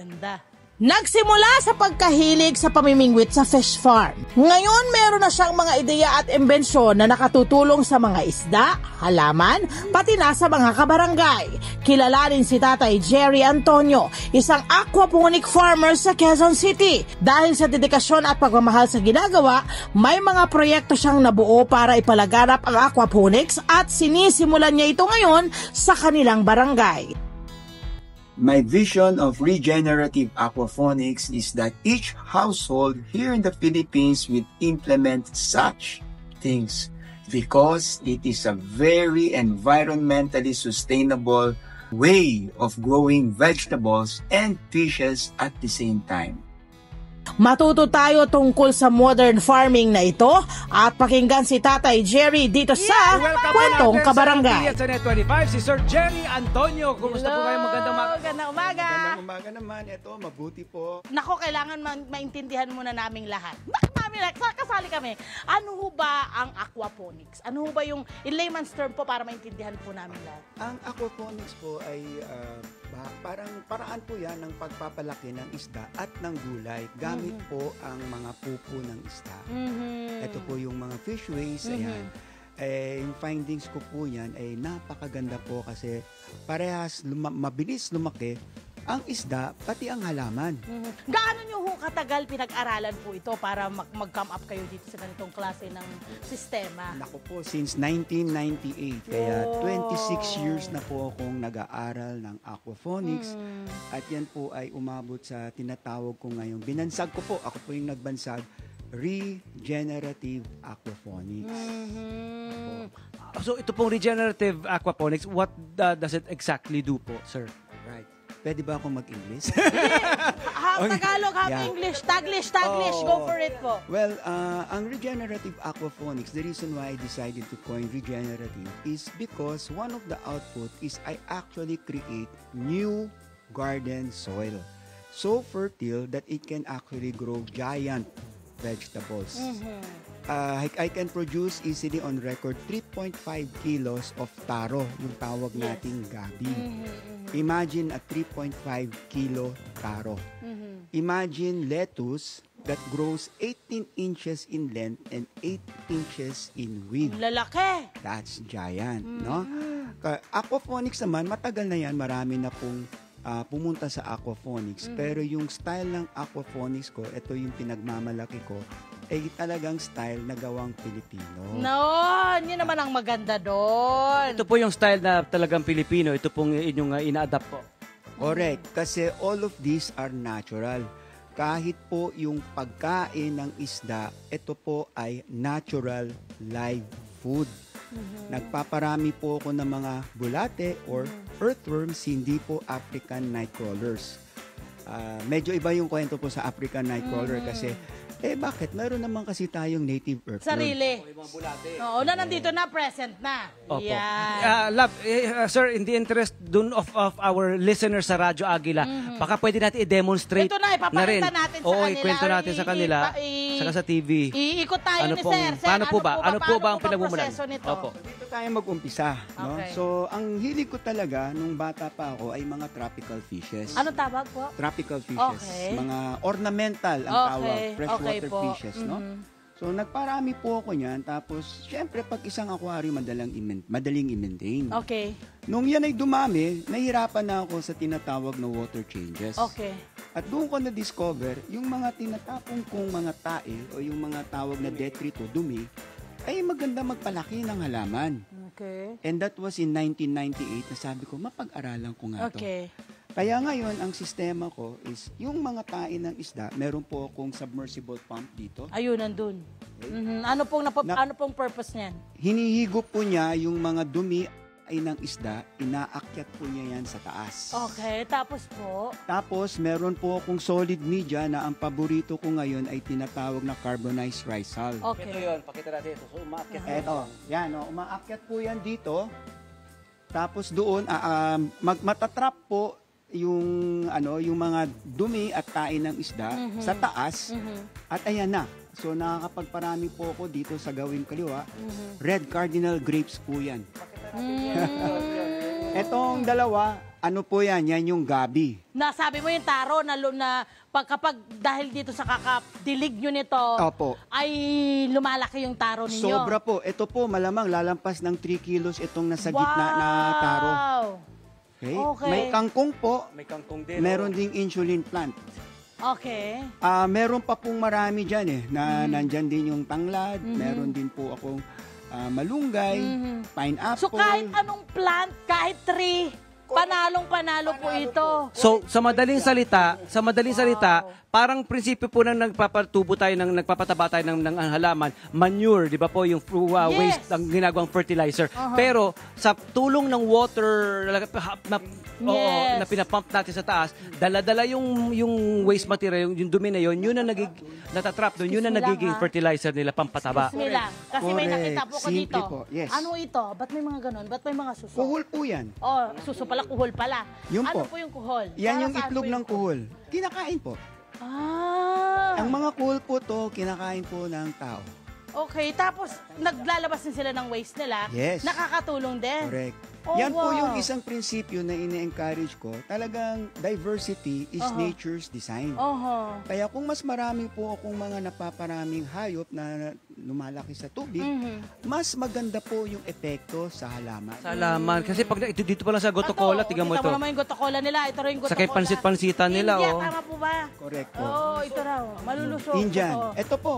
Ganda. Nagsimula sa pagkahilig sa pamimingwit sa fish farm. Ngayon meron na siyang mga ideya at imbensyon na nakatutulong sa mga isda, halaman, pati na sa mga kabarangay. Kilalanin si Tatay Jerry Antonio, isang aquaponic farmer sa Quezon City. Dahil sa dedikasyon at pagmamahal sa ginagawa, may mga proyekto siyang nabuo para ipalaganap ang aquaponics at sinisimulan niya ito ngayon sa kanilang barangay. My vision of regenerative aquaponics is that each household here in the Philippines will implement such things because it is a very environmentally sustainable way of growing vegetables and fishes at the same time. Matuto tayo tungkol sa modern farming na ito at pakinggan si Tatay Jerry dito sa Kwentong Kabarangay. Sa Net25, si Sir Jerry Antonio. Kumusta po kayo? Magandang umaga. Magandang umaga. Magandang umaga naman. Ito, mabuti po. Nako, kailangan maintindihan muna naming lahat. Kasali kami. Ano ho ba ang aquaponics? Ano ho ba yung in layman's term po para maintindihan po namin lahat? Ang aquaponics po ay parang paraan po yan ng pagpapalaki ng isda at ng gulay. Gamit po ang mga pupo ng isda. Ito po yung mga fish waste. Ayan. Yung findings ko po yan ay napakaganda po kasi parehas mabilis lumaki ang isda pati ang halaman. Gaano nyo ho katagal pinag-aralan po ito para mag-come up kayo dito sa ganitong klase ng sistema? Naku po, since 1998. Kaya 26 years na po akong nag-aaral ng aquaponics. At yan po ay umabot sa tinatawag ko ngayon. Binansag ko po, ako po yung nagbansag, regenerative aquaponics. So ito pong regenerative aquaponics, what does it exactly do po, sir? Right. Pwede ba akong mag-English? Half Tagalog, half English. Taglish. Go for it po. Well, ang regenerative aquaponics, the reason why I decided to coin regenerative is because one of the output is I actually create new garden soil. So fertile that it can actually grow giant vegetables. I can produce easily on record 3.5 kilos of taro, yung tawag nating gabi. Imagine a 3.5 kilo taro. Imagine lettuce that grows 18 inches in length and 8 inches in width. Lalaki. That's giant, no? Aquaponics naman, matagal na yan, marami na pong pumunta sa aquaponics. Pero yung style ng aquaponics ko, ito yung pinagmamalaki ko, ay talagang style na gawang Pilipino. No, yun naman ang maganda doon. Ito po yung style na talagang Pilipino. Ito pong inyong ina-adapt po. Correct. Kasi all of these are natural. Kahit po yung pagkain ng isda, ito po ay natural live food. Nagpaparami po ako ng mga bulate or earthworms, hindi po African nightcrawlers. Medyo iba yung kwento po sa African nightcrawler kasi bakit? Meron naman kasi tayong native earthworm. Sarili. Oo, na nandito na, present na. Opo. Yan. Love, sir, in the interest dun of our listeners sa Radyo Agila, baka pwede natin i-demonstrate Ito na, ipapakita natin sa kanila. ikwento natin sa kanila, saka sa TV. Iikot tayo ni Sir. Paano po ba? Ano po ba ang pinagmumulan? proseso nito? Opo. Dito tayo mag-umpisa. No? Okay. So, ang hilig ko talaga nung bata pa ako ay mga tropical fishes. Ano tawag po? Tropical fishes. Okay. Mga ornamental ang tawag. Freshwater po. fishes. No? So, nagparami po ako niyan. Tapos, syempre, pag isang aquarium, madaling i-maintain. Okay. Nung yan ay dumami, nahirapan na ako sa tinatawag na water changes. Okay. At doon ko na-discover, yung mga tinatapong kong mga tae o yung mga tawag na detrito, dumi, ay maganda magpalaki ng halaman. Okay. And that was in 1998 na sabi ko, mapag-aralan ko nga to. Okay. Kaya ngayon, ang sistema ko is, yung mga tae ng isda, meron po akong submersible pump dito. Ayun, nandun. Ano pong purpose niyan? Hinihigop po niya yung mga dumi ay ng isda, inaakyat po niya yan sa taas. Okay, tapos po? Tapos, meron po akong solid media na ang paborito ko ngayon ay tinatawag na carbonized rice hull. Okay. Ito yun, pakita natin ito. So, umaakyat. Eto, yan, umaakyat po yan dito. Tapos doon, matatrap po yung mga dumi at kain ng isda sa taas. At ayan na. So nakakapagparami po ako dito sa gawing kaliwa. Red cardinal grapes po yan. Etong dalawa, Ano po yan? Yan yung gabi. Nasabi mo yung taro na kapag dahil dito sa kakadilig nyo nito, Opo. ay lumalaki yung taro ninyo. Sobra po. Ito po, malamang lalampas ng 3 kilos itong nasa gitna na taro. Okay? Okay. May kangkong po. May kangkong din. Meron ding insulin plant. Okay. Meron pa pong marami dyan na Mm-hmm. nandyan din yung tanglad. Meron din po akong malunggay, pineapple. Mm-hmm. So kahit anong plant, kahit tree, panalo po ito. So, sa madaling salita, parang prinsipyo po ng nagpapataba tayo ng halaman, manure, di ba po, yung Yes. waste, ang ginagawang fertilizer. Pero, sa tulong ng water Yes. na pinapump natin sa taas, dala-dala yung waste material, yung dumi na yun ang natatrap doon, yun ang Excuse me lang, nagiging ha? fertilizer nila, pampataba. Excuse me lang. Kasi may Correct. nakita po ko Simple dito. po. Yes. Ano ito? Ba't may mga ganun? Ba't may mga suso? Kuhol po yan. Oh, suso pala, kuhol pala. Yun ano po. po yung kuhol? Yan Para yung saan itlog po yung ng kuhol. Kinakain po. Ah. Ang mga kuhol po to, kinakain po ng tao. Okay, tapos naglalabas din sila ng waste nila. Yes. Nakakatulong din. Correct. Oh, Yan po wow. yung isang prinsipyo na ine-encourage ko. Talagang diversity is nature's design. Oho. Kaya kung mas marami po akong mga napaparaming hayop na lumalaki sa tubig, mas maganda po yung epekto sa halaman. Salamat. Kasi pag dito pa lang sa Gotocola, tignan mo Kita ito. mo naman yung gotokola nila. Ito rin yung gotocola. Sakay pansit-pansitan nila, India, oh. tama po ba? Correct po. Oo, ito raw. Malulusog. Indian. Totoo. Ito po,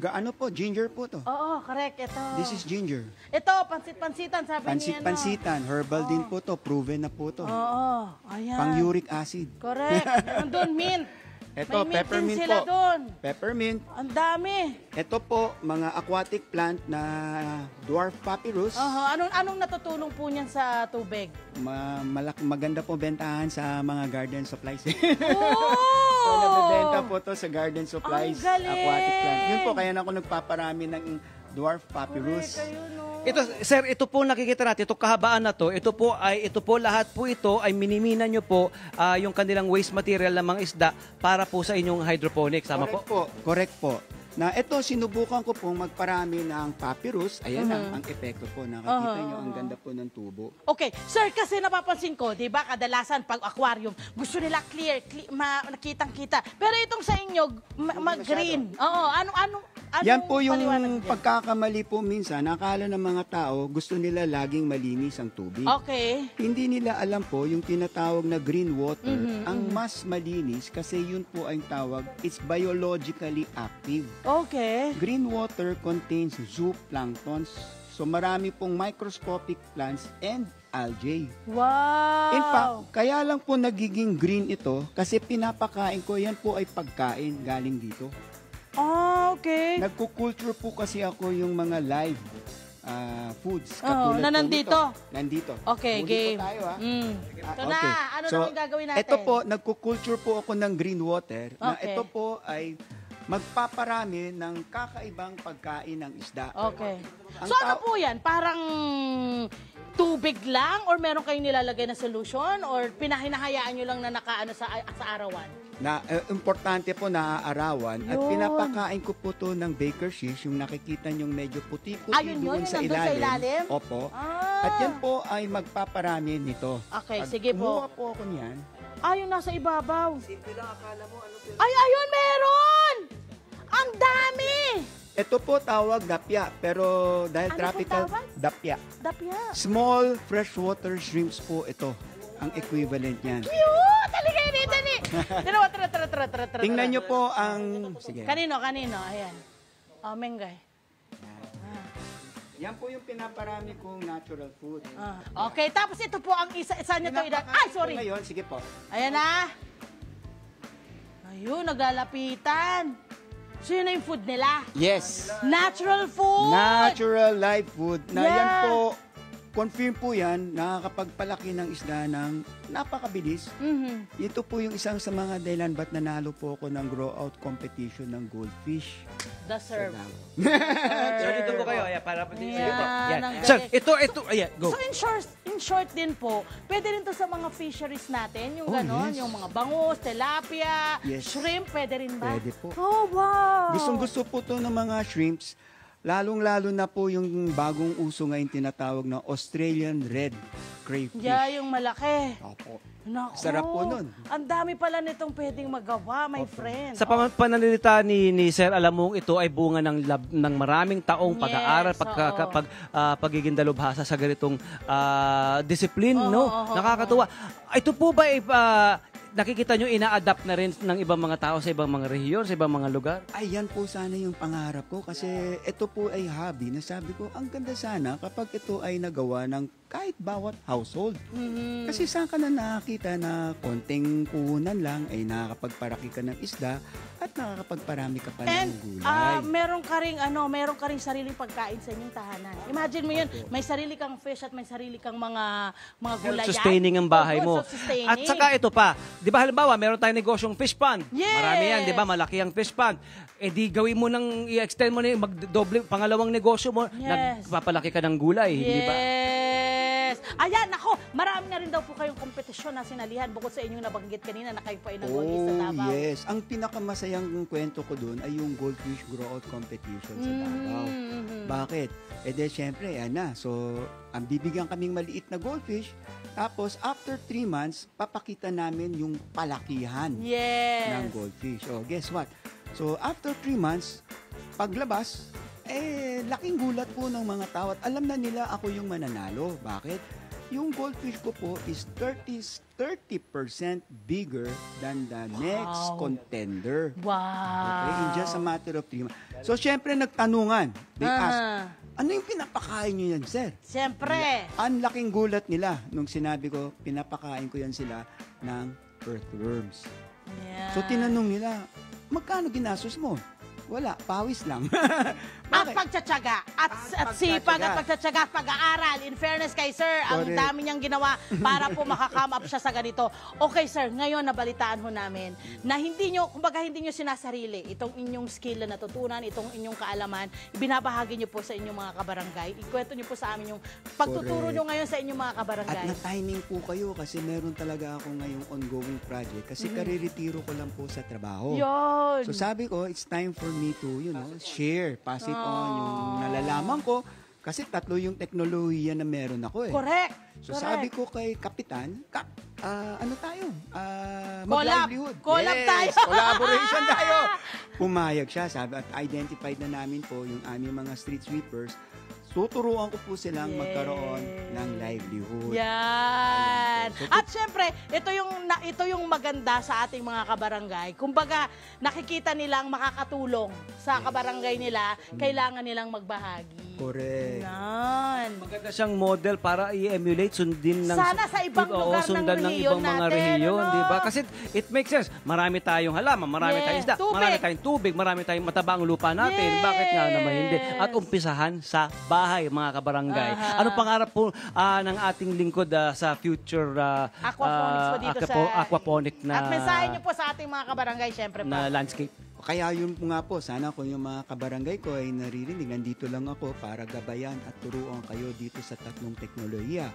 ano po, ginger po to. Oo, correct. Ito. This is ginger. Ito, pansit-pansitan, sabi niya. Pansit-pansitan, herbal din po to, proven na po to. Oo, ayan. Pang uric acid. Correct. Nandun, mint. Ito, May mint peppermint din sila po. doon. Peppermint. Ang dami. Ito po, mga aquatic plant na dwarf papyrus. Anong natutulong po niyan sa tubig? Maganda po bentahan sa mga garden supplies. Oh! So, nabibenta po to sa garden supplies, Ang galing! aquatic plant. Yun po, kaya na ako nagpaparami ng dwarf papyrus. Correct, ayun, no? Ito, sir, ito po nakikita natin, ito kahabaan na to, ito po lahat po ito ay minimina nyo po yung kanilang waste material ng mga isda para po sa inyong hydroponics. Tama Correct po? po, correct po. Na ito, sinubukan ko pong magparami ng papyrus. Ayan ang epekto po. Nakakita nyo ang ganda po ng tubo. Okay, sir, kasi napapansin ko, di ba, kadalasan pag aquarium, gusto nila clear, nakitang-kita. Pero itong sa inyo, mag-green. Oo, ano Yan po yung paliwanag dyan? pagkakamali po minsan. Nakala ng mga tao, gusto nila laging malinis ang tubig. Okay. Hindi nila alam po yung tinatawag na green water, ang mas malinis kasi yun po ang tawag, it's biologically active. Okay. Green water contains zooplanktons. So marami pong microscopic plants and algae. Wow. In fact, kaya lang po nagiging green ito kasi pinapakain ko, yan po ay pagkain galing dito. Okay. Nagkukulture po kasi ako yung mga live foods. Oo, Katulad na po nandito. nito. Nandito. Okay, Huli game. Po tayo, ha? Ito na, ano naman gagawin natin? Ito po, nagkukulture po ako ng green water na Okay. ito po ay magpaparami ng kakaibang pagkain ng isda. Okay. Ang So ano tao- po yan? Parang tubig lang? Or meron kayong nilalagay na solution? Or pinahinahayaan nyo lang na nakaano sa arawan? Na importante po na arawan at Yun. pinapakain ko po to ng baker's cheese, yung nakikita nyong medyo puti-puti Ayun yun, doon yung sa nandun sa ilalim. ilalim? Opo. Ah. At yan po ay magpaparami nito. Okay, Pag sige po. kumuha po ako niyan. Ayun, nasa ibabaw. Ay, ayun, meron! Ang dami! Ito po tawag dapya, pero dahil Ano po tropical, tawag? dapya. Dapya. Small freshwater shrimps po ito. Ang equivalent niyan. Cute! Halika yun dito ni! Tara. Tingnan niyo po ang... Sige. Kanino? Ayan. Oh, Mengay. Yan po yung pinaparami kong natural food. Okay, tapos ito po ang isa niyo to. Pinapakain Ay, ko sorry. Ngayon, sige po. Ayan na. Ayun, naglalapitan. So yun na yung food nila. Yes. Natural food. Natural live food. Na Yeah. yan po, confirm po yan, nakakapagpalaki ng isda ng napakabilis. Ito po yung isang sa mga dahilan ba't nanalo po ako ng grow out competition ng goldfish. The serve. Sir, dito po kayo. Ayan, para sige po. Yan, ang Sir, galing. ito, ayan, go. So in short din po, pwede rin to sa mga fisheries natin, yung Oh, ganon, yes. yung mga bangus, tilapia, Yes. shrimp, pwede rin ba? Pwede po. Oh, wow. Gustong-gusto po to ng mga shrimps. Lalong-lalo na po yung bagong uso ngayon tinatawag na Australian Red Crayfish. Yeah, yung malaki. Opo. Naku, Sarap po nun. Ang dami pala nitong pwedeng magawa, my friend. Sa pananalita ni Sir, alam mo ito ay bunga ng maraming taong Yes, pag-aaral, oo. pagiging dalubhasa sa ganitong discipline, Oo, no? oo, Nakakatuwa. Ito po ba nakikita nyo ina-adapt na rin ng ibang mga tao sa ibang mga rehiyon, sa ibang mga lugar? Ay, yan po sana yung pangarap ko kasi ito po ay hobby na sabi ko, ang ganda sana kapag ito ay nagawa ng kahit bawat household. Kasi saan ka na nakakita na konting puhunan lang ay nakakapagparaki ka ng isda at nakakapagparami ka pa And ng gulay. meron ka ring sariling pagkain sa inyong tahanan. Imagine mo yun, may sarili kang fish at may sarili kang mga gulayan. Sustaining ang bahay Oo, mo. self-sustaining. At saka ito pa, di ba halimbawa, meron tayong negosyong fish pond. Yes! Marami yan, di ba? Malaki ang fish pond. Eh di gawin mo i-extend mo na magdoble, pangalawang negosyo mo, Yes. nagpapalaki ka ng gulay, di ba? Yes! Ayan, ako, marami na rin daw po kayong kompetisyon na sinalihan bukod sa inyong nabanggit kanina na kayo po ay nag-gold sa Davao. Yes. Ang pinakamasayang kwento ko doon ay yung goldfish grow-out competition sa Davao. Bakit? Eh de, syempre, yan na. So, ang bibigyan kaming maliit na goldfish. Tapos, after 3 months, papakita namin yung palakihan Yes! ng goldfish. Oh, guess what? So, after 3 months, paglabas, laking gulat po ng mga tao at alam na nila ako yung mananalo. Bakit? Yung goldfish ko po is 30% bigger than the next contender. Wow! Okay, in just a matter of 3 months. So, syempre, nagtanungan. They asked, ano yung pinapakain nyo yan, sir? Siyempre! Ang laking gulat nila nung sinabi ko, pinapakain ko yan sila ng earthworms. Yeah. So, tinanong nila, magkano ginastos mo? Wala, pawis lang. At Bakit? pagtsatsaga, at sipag at pagtsatsaga at pag-aaral. In fairness kay sir, ang Correct. dami niyang ginawa para po makakam up siya sa ganito. Okay sir, ngayon nabalitaan ho namin na hindi nyo sinasarili itong inyong skill na natutunan, itong inyong kaalaman, ibinabahagi nyo po sa inyong mga kabarangay. Ikwento nyo po sa amin yung pagtuturo Correct. nyo ngayon sa inyong mga At kabarangay. na-timing po kayo kasi meron talaga ako ngayong ongoing project kasi kariretiro ko lang po sa trabaho. Yun! So sabi ko, it's time for me to, share, pass it on yung nalalaman ko kasi 3 yung teknolohiya na meron ako eh. Correct! So Correct. sabi ko kay Kapitan, ano tayo? Collab. Mag-livelihood. Collab Yes, tayo. Collaboration tayo. Pumayag siya, sabi, at identified na namin po yung aming mga street sweepers. Tuturuan ko po silang Yes. magkaroon ng livelihood. Yan. Ayan. At syempre, ito yung maganda sa ating mga kabarangay. Kumbaga, nakikita nilang makakatulong sa kabarangay nila, kailangan nilang magbahagi. Correct. Yan. Maganda siyang model para i-emulate, sundin ng... Sana sa ibang lugar ng sundan ng rehiyon ibang mga natin, rehiyon, ano? di ba? Kasi it makes sense. Marami tayong halaman, marami Yes. tayong isda, Tubig. marami tayong tubig, marami tayong matabang lupa natin. Yes. Bakit nga naman hindi? At umpisahan sa bahay, mga kabarangay. Aha. Ano pangarap po ng ating lingkod sa future Aquaponics po dito sa... aquaponic na At mensahe niyo po sa ating mga kabarangay, syempre po. na landscape? Kaya yun po nga po, sana kung yung mga kabarangay ko ay naririnig, nandito lang ako para gabayan at turuan kayo dito sa 3 teknolohiya.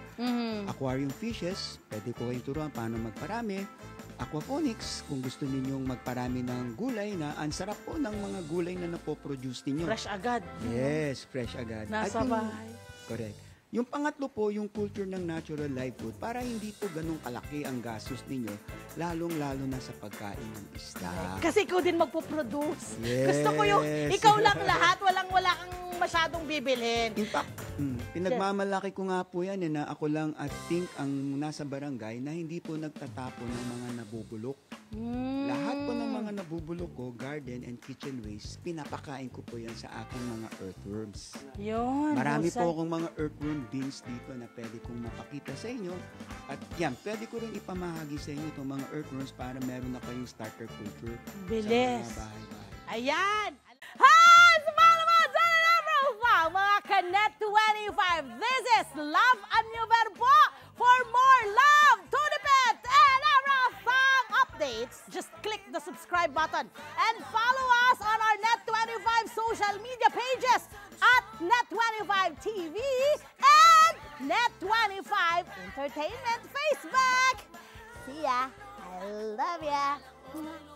Aquarium fishes, pwede ko kayong turuan paano magparami. Aquaponics, kung gusto ninyong magparami ng gulay na ang sarap po ng mga gulay na napoproduce ninyo. Fresh agad. Yes, fresh agad. Nasa At yung- bahay. Correct. Yung pangatlo po, yung culture ng natural live food, para hindi po ganun kalaki ang gastos ninyo, lalong-lalo na sa pagkain ng isda. Kasi ikaw din magpo-produce. Yes. Gusto ko yung ikaw lang lahat, wala kang masyadong bibilhin. In fact, pinagmamalaki ko nga po yan na ako lang at think ang nasa barangay na hindi po nagtatapon ng mga nabubulok. Lahat po ng mga nabubulok ko, garden and kitchen waste, pinapakain ko po yan sa aking mga earthworms. Yun. Marami husay. po akong mga earthworm bins dito na pwede kong mapakita sa inyo. At yan, pwede ko rin ipamahagi sa inyo itong mga earthworms para meron na kayong starter culture Bilis. sa mga bahay-bahay. Ayan! Hi! Sumama naman sa profile, mga Kanet 25. This is Love and New Verbo. For more love, Tunipet, and Arafang updates, just click the subscribe button and follow us on our Net25 social media pages at Net25 TV and Net25 Entertainment Facebook. See ya! I love ya!